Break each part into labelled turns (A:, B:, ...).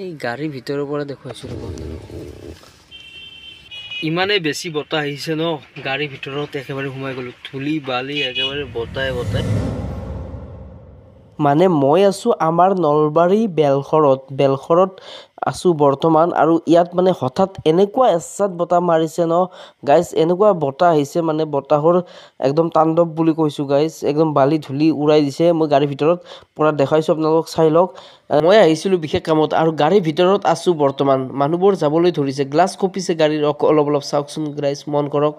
A: এই গাড়ীৰ ভিতৰৰ পৰা দেখুৱাইছোঁ ৰ'ব। ইমানেই বেছি বতাহ আহিছে ন, গাড়ীৰ ভিতৰত একেবাৰে সোমাই গ'লোঁ। ধূলি বালি একেবাৰে বতাহ। মানে মই আছোঁ আমাৰ নলবাৰী বেলশৰত আছোঁ বৰ্তমান। আৰু ইয়াত মানে হঠাৎ এনেকুৱা এচাত বতাহ মাৰিছে ন গাইজ, এনেকুৱা বতাহ আহিছে মানে বতাহৰ একদম তাণ্ডৱ বুলি কৈছোঁ গাইজ। একদম বালি ধূলি উৰাই দিছে। মই গাড়ীৰ ভিতৰত পৰা দেখাইছোঁ, আপোনালোকক চাই লওক। মই আহিছিলোঁ বিশেষ কামত আৰু গাড়ীৰ ভিতৰত আছোঁ বৰ্তমান। মানুহবোৰ যাবলৈ ধৰিছে, গ্লাছ কঁপিছে গাড়ীৰ অলপ চাওকচোন গাইজ, মন কৰক।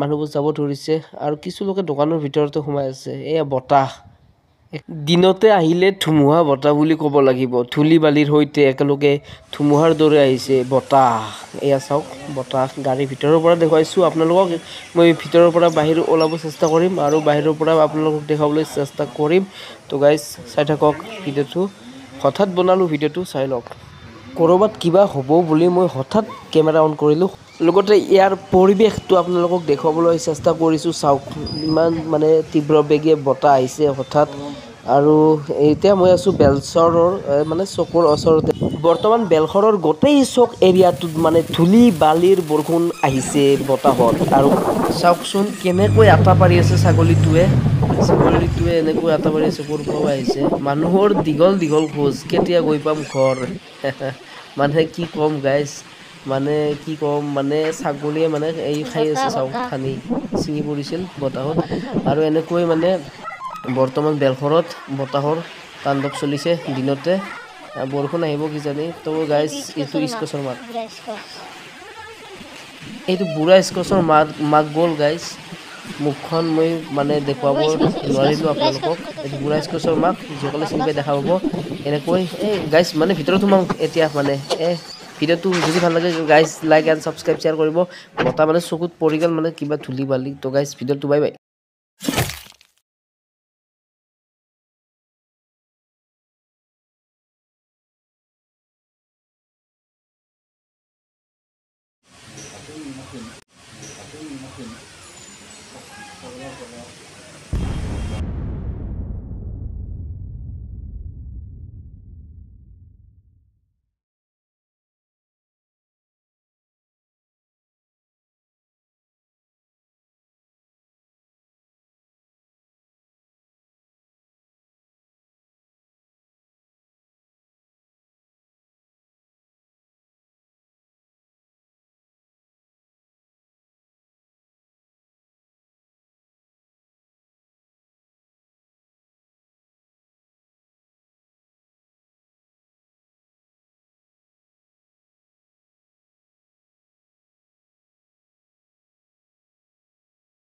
A: মানুহবোৰ যাব ধৰিছে আৰু কিছু লোকে দোকানৰ ভিতৰতে সোমাই আছে। এয়া বতাহ দিনতে আহিলে ধুমুহা বতাহ বুলি ক'ব লাগিব। ধূলি বালিৰ সৈতে একেলগে ধুমুহাৰ দৰে আহিছে বতাহ। এয়া চাওক বতাহ, গাড়ীৰ ভিতৰৰ পৰা দেখুৱাইছোঁ আপোনালোকক। মই ভিতৰৰ পৰা বাহিৰ ওলাব চেষ্টা কৰিম আৰু বাহিৰৰ পৰা আপোনালোকক দেখাবলৈ চেষ্টা কৰিম। তো গাইজ চাই থাকক ভিডিঅ'টো। হঠাৎ বনালোঁ ভিডিঅ'টো, চাই লওক। ক'ৰবাত কিবা হ'ব বুলি মই হঠাৎ কেমেৰা অন কৰিলোঁ। লগতে ইয়াৰ পৰিৱেশটো আপোনালোকক দেখুৱাবলৈ চেষ্টা কৰিছোঁ। চাওক ইমান মানে তীব্ৰ বেগে বতাহ আহিছে হঠাৎ। আৰু এতিয়া মই আছোঁ বেলশৰৰ মানে চকৰ ওচৰতে। বৰ্তমান বেলশৰৰ গোটেই চক এৰিয়াটোত মানে ধূলি বালিৰ বৰষুণ আহিছে বতাহত। আৰু চাওকচোন কেনেকৈ আটা পাৰি আছে ছাগলীটোৱে এনেকৈ আটা পাৰি আছে, ক'ৰ পৰা আহিছে। মানুহৰ দীঘল খোজ, কেতিয়া গৈ পাম ঘৰ। মানে কি ক'ম গাইজ, মানে ছাগলীয়ে মানে এই খাই আছে চাওক, ঠানি ছিঙি পৰিছিল বতাহত। আৰু এনেকৈ মানে বৰ্তমান বেলশৰত বতাহৰ তাণ্ডৱ চলিছে দিনতে। বৰষুণ আহিব কিজানি। তো গাইজ এইটো স্কচৰ মাত, এইটো বুঢ়া স্কচৰ মাত গ'ল গাইজ। মুখখন মই মানে দেখুৱাব নোৱাৰিলোঁ আপোনালোকক। এইটো বুঢ়া স্কচৰ মাক, যিসকলে চিনি পাই দেখা পাব। এনেকৈ এই গাইজ মানে ভিতৰত সোমাওঁ এতিয়া। মানে ভিডিঅ'টো যদি ভাল লাগে guys like and subscribe share কৰিব। বতাহ মানে চকুত পৰি গ'ল, মানে কিবা ধূলি বালি। তো গাইজ ভিডিঅ'টো বাই বাই।